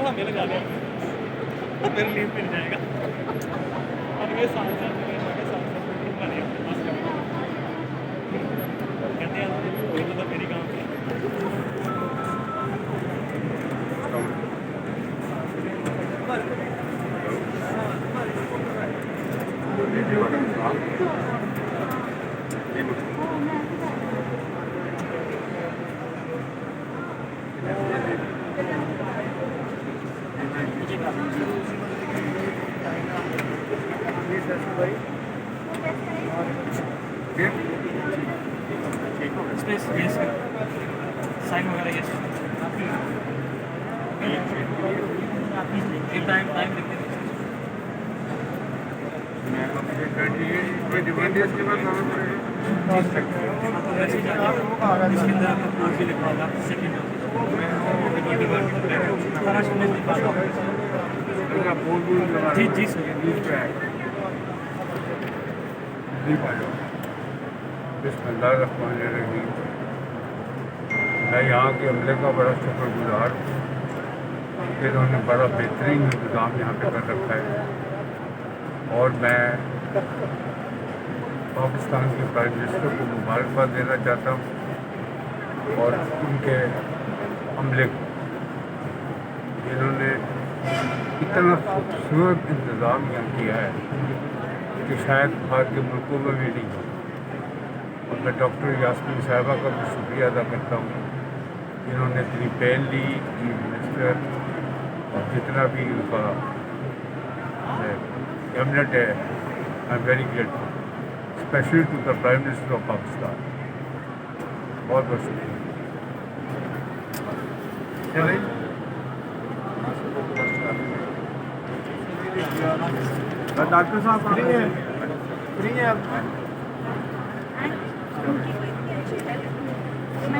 हमें लगा दे मेरे लिए मिल जाएगा और ये साल साल कहते हैं कोई मतलब मेरी काम की स्पेस यस साइन वगैरह यस टाइम टाइम लिखते जी जी सर बिस्मिल्लाहिर्रहमानिर्रहीम। मैं यहाँ के अमले का बड़ा शुक्रगुजार हूँ कि इन्होंने बड़ा बेहतरीन इंतज़ाम यहाँ पे कर रखा है और मैं पाकिस्तान के प्राइम मिनिस्टर को मुबारकबाद देना चाहता हूँ और उनके अमले को। इन्होंने इतना खूबसूरत इंतज़ाम यहाँ किया है कि शायद बाहर के मुल्कों में भी नहीं हो। और मैं डॉक्टर यास्मीन साहिबा का भी शुक्रिया अदा करता हूँ। इन्होंने इतनी पहल ली, चीफ मिनिस्टर और जितना भी उनका कैबिनेट है, I am very grateful, specially to the prime minister of Pakistan. बहुत बहुत शुक्रिया। डॉक्टर साहब फ्री हैं आप?